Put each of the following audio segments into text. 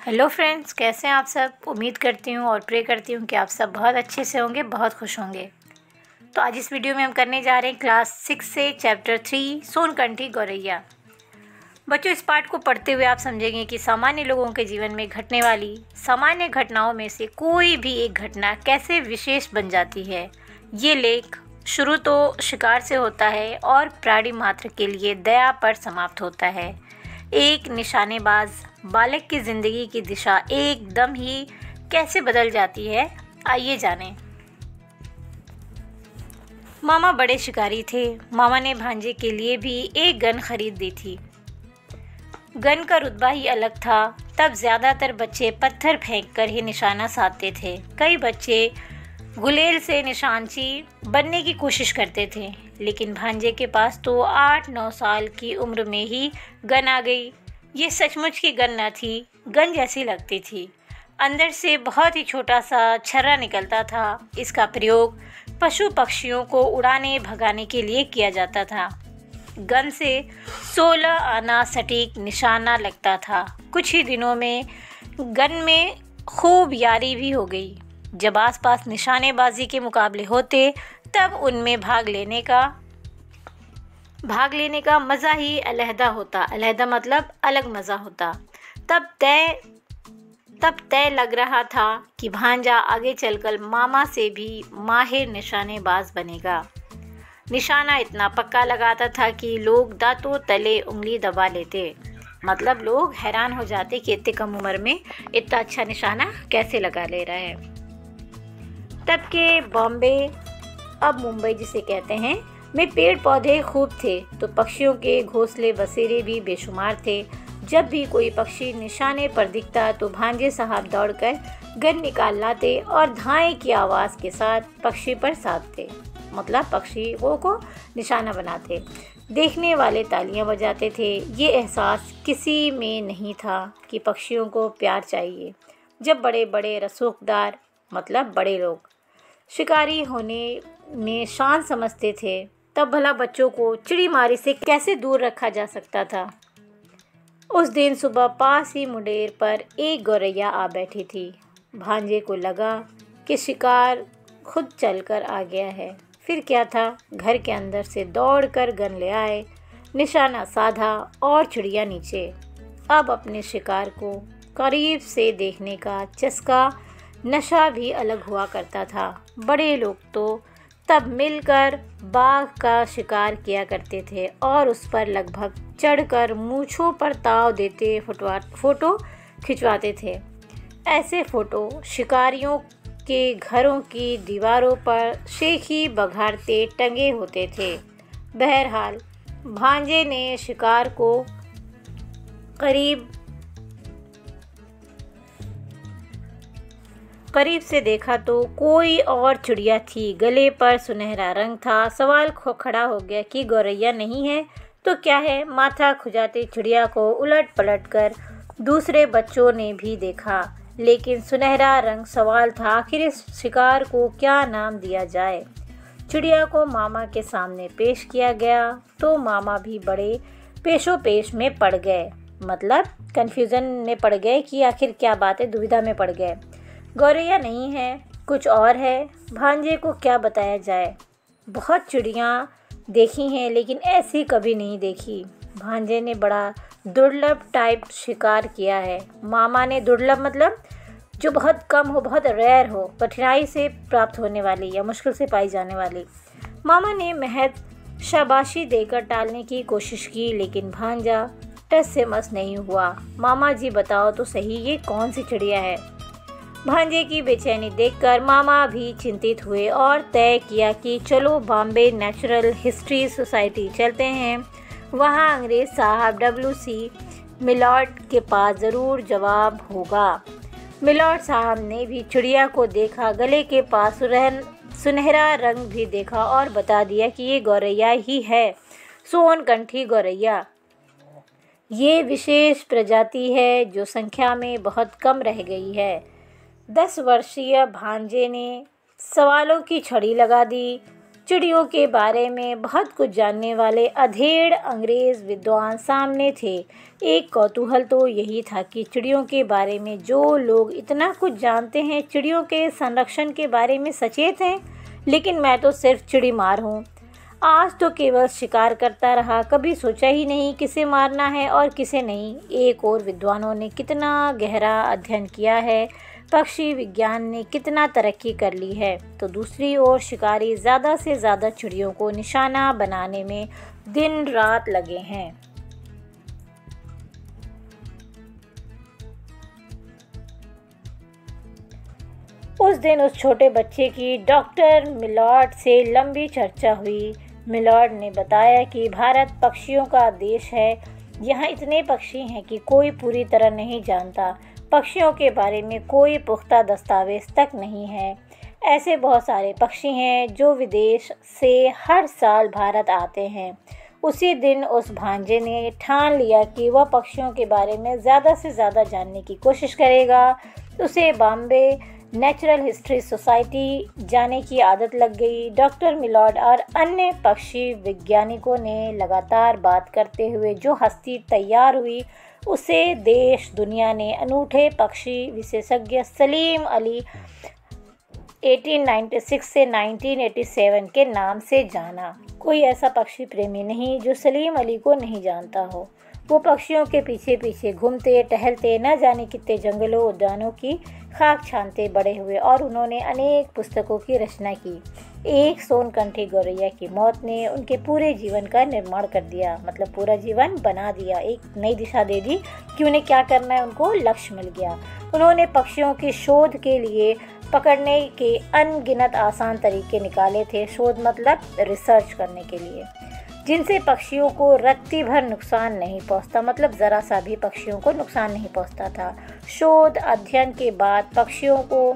Hello friends, कैसे हैं आप सब। उम्मीद करती हूँ और प्रे करती हूँ कि आप सब बहुत अच्छे से होंगे, बहुत खुश होंगे। तो आज इस वीडियो में हम करने जा रहे हैं क्लास 6 से चैप्टर 3 सोनकंठी गौरैया। बच्चों, इस पाठ को पढ़ते हुए आप समझेंगे कि सामान्य लोगों के जीवन में घटने वाली सामान्य घटनाओं में से कोई भी एक घटना कैसे विशेष बन जाती है। ये लेख शुरू तो शिकार से होता है और प्राणी मात्र के लिए दया पर समाप्त होता है। एक निशानेबाज बालक की ज़िंदगी की दिशा एकदम ही कैसे बदल जाती है, आइए जानें। मामा बड़े शिकारी थे। मामा ने भांजे के लिए भी एक गन खरीद दी थी। गन का रुतबा ही अलग था। तब ज़्यादातर बच्चे पत्थर फेंककर ही निशाना साधते थे। कई बच्चे गुलेल से निशानची बनने की कोशिश करते थे, लेकिन भांजे के पास तो 8-9 साल की उम्र में ही गन आ गई। ये सचमुच की गन न थी, गन जैसी लगती थी। अंदर से बहुत ही छोटा सा छर्रा निकलता था। इसका प्रयोग पशु पक्षियों को उड़ाने भगाने के लिए किया जाता था। गन से 16 आना सटीक निशाना लगता था। कुछ ही दिनों में गन में खूब यारी भी हो गई। जब आसपास निशानेबाजी के मुकाबले होते तब उनमें भाग लेने का मज़ा ही अलहदा होता। अलहदा मतलब अलग मज़ा होता। तब तय लग रहा था कि भांजा आगे चलकर मामा से भी माहिर निशानेबाज बनेगा। निशाना इतना पक्का लगाता था कि लोग दांतों तले उंगली दबा लेते। मतलब लोग हैरान हो जाते कि इतनी कम उम्र में इतना अच्छा निशाना कैसे लगा ले रहा है। तब के बॉम्बे, अब मुंबई जिसे कहते हैं, में पेड़ पौधे खूब थे, तो पक्षियों के घोंसले बसेरे भी बेशुमार थे। जब भी कोई पक्षी निशाने पर दिखता तो भांजे साहब दौड़कर गन निकाल लाते और धाए की आवाज़ के साथ पक्षी पर साधते, मतलब पक्षियों को निशाना बनाते। देखने वाले तालियां बजाते थे। ये एहसास किसी में नहीं था कि पक्षियों को प्यार चाहिए। जब बड़े बड़े रसूखदार, मतलब बड़े लोग, शिकारी होने में शान समझते थे, तब भला बच्चों को चिड़ीमारी से कैसे दूर रखा जा सकता था। उस दिन सुबह पास ही मुंडेर पर एक गौरैया आ बैठी थी। भांजे को लगा कि शिकार खुद चलकर आ गया है। फिर क्या था, घर के अंदर से दौड़कर गन ले आए, निशाना साधा और चिड़िया नीचे। अब अपने शिकार को करीब से देखने का चस्का, नशा भी अलग हुआ करता था। बड़े लोग तो तब मिलकर बाघ का शिकार किया करते थे और उस पर लगभग चढ़कर मूंछों पर ताव देते फोटो खिंचवाते थे। ऐसे फोटो शिकारियों के घरों की दीवारों पर शेखी बघारते टंगे होते थे। बहरहाल भांजे ने शिकार को करीब से देखा तो कोई और चिड़िया थी। गले पर सुनहरा रंग था। सवाल खड़ा हो गया कि गौरैया नहीं है तो क्या है। माथा खुजाती चिड़िया को उलट पलट कर दूसरे बच्चों ने भी देखा, लेकिन सुनहरा रंग सवाल था। आखिर इस शिकार को क्या नाम दिया जाए। चिड़िया को मामा के सामने पेश किया गया तो मामा भी बड़े पेशोपेश में पड़ गए, मतलब कन्फ्यूज़न में पड़ गए कि आखिर क्या बात है, दुविधा में पड़ गए। गौरैया नहीं है, कुछ और है। भांजे को क्या बताया जाए। बहुत चिड़ियाँ देखी हैं, लेकिन ऐसी कभी नहीं देखी। भांजे ने बड़ा दुर्लभ टाइप शिकार किया है। मामा ने दुर्लभ मतलब जो बहुत कम हो, बहुत रेयर हो, कठिनाई से प्राप्त होने वाली या मुश्किल से पाई जाने वाली। मामा ने महज शाबाशी देकर टालने की कोशिश की, लेकिन भांजा टस से मस नहीं हुआ। मामा जी बताओ तो सही, ये कौन सी चिड़िया है। भांजे की बेचैनी देखकर मामा भी चिंतित हुए और तय किया कि चलो बॉम्बे नेचुरल हिस्ट्री सोसाइटी चलते हैं। वहाँ अंग्रेज़ साहब WC मिलॉर्ड के पास ज़रूर जवाब होगा। मिलॉर्ड साहब ने भी चिड़िया को देखा, गले के पास सुनहरा रंग भी देखा और बता दिया कि ये गौरैया ही है, सोनकंठी गौरैया। ये विशेष प्रजाति है जो संख्या में बहुत कम रह गई है। 10 वर्षीय भांजे ने सवालों की छड़ी लगा दी। चिड़ियों के बारे में बहुत कुछ जानने वाले अधेड़ अंग्रेज़ विद्वान सामने थे। एक कौतूहल तो यही था कि चिड़ियों के बारे में जो लोग इतना कुछ जानते हैं, चिड़ियों के संरक्षण के बारे में सचेत हैं, लेकिन मैं तो सिर्फ चिड़ी मार हूँ। आज तो केवल शिकार करता रहा, कभी सोचा ही नहीं किसे मारना है और किसे नहीं। एक और विद्वानों ने कितना गहरा अध्ययन किया है, पक्षी विज्ञान ने कितना तरक्की कर ली है, तो दूसरी ओर शिकारी ज़्यादा से ज़्यादा चिड़ियों को निशाना बनाने में दिन रात लगे हैं। उस दिन उस छोटे बच्चे की डॉक्टर मिलॉर्ड से लंबी चर्चा हुई। मिलॉर्ड ने बताया कि भारत पक्षियों का देश है। यहाँ इतने पक्षी हैं कि कोई पूरी तरह नहीं जानता। पक्षियों के बारे में कोई पुख्ता दस्तावेज तक नहीं है। ऐसे बहुत सारे पक्षी हैं जो विदेश से हर साल भारत आते हैं। उसी दिन उस भांजे ने ठान लिया कि वह पक्षियों के बारे में ज़्यादा से ज़्यादा जानने की कोशिश करेगा। उसे बॉम्बे नेचुरल हिस्ट्री सोसाइटी जाने की आदत लग गई। डॉक्टर मिलॉर्ड और अन्य पक्षी वैज्ञानिकों ने लगातार बात करते हुए जो हस्ती तैयार हुई, उसे देश दुनिया ने अनूठे पक्षी विशेषज्ञ सलीम अली 1896 से 1987 के नाम से जाना। कोई ऐसा पक्षी प्रेमी नहीं जो सलीम अली को नहीं जानता हो। वो पक्षियों के पीछे पीछे घूमते टहलते न जाने कितने जंगलों उद्यानों की खाक छानते बड़े हुए और उन्होंने अनेक पुस्तकों की रचना की। एक सोनकंठी गौरैया की मौत ने उनके पूरे जीवन का निर्माण कर दिया, मतलब पूरा जीवन बना दिया, एक नई दिशा दे दी कि उन्हें क्या करना है। उनको लक्ष्य मिल गया। उन्होंने पक्षियों की शोध के लिए पकड़ने के अनगिनत आसान तरीके निकाले थे। शोध मतलब रिसर्च करने के लिए, जिनसे पक्षियों को रत्ती भर नुकसान नहीं पहुंचता, मतलब ज़रा सा भी पक्षियों को नुकसान नहीं पहुंचता था। शोध अध्ययन के बाद पक्षियों को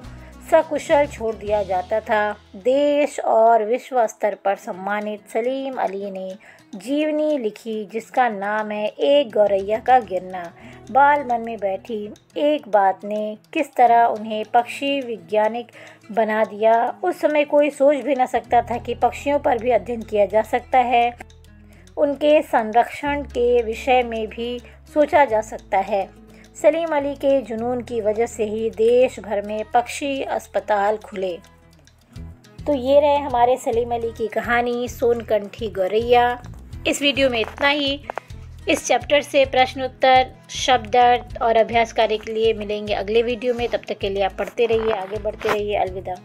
सकुशल छोड़ दिया जाता था। देश और विश्व स्तर पर सम्मानित सलीम अली ने जीवनी लिखी जिसका नाम है एक गौरैया का गिरना। बाल मन में बैठी एक बात ने किस तरह उन्हें पक्षी वैज्ञानिक बना दिया। उस समय कोई सोच भी न सकता था कि पक्षियों पर भी अध्ययन किया जा सकता है, उनके संरक्षण के विषय में भी सोचा जा सकता है। सलीम अली के जुनून की वजह से ही देश भर में पक्षी अस्पताल खुले। तो ये रहे हमारे सलीम अली की कहानी सोनकंठी गौरैया। इस वीडियो में इतना ही। इस चैप्टर से प्रश्न उत्तर, शब्द अर्थ और अभ्यास कार्य के लिए मिलेंगे अगले वीडियो में। तब तक के लिए आप पढ़ते रहिए, आगे बढ़ते रहिए। अलविदा।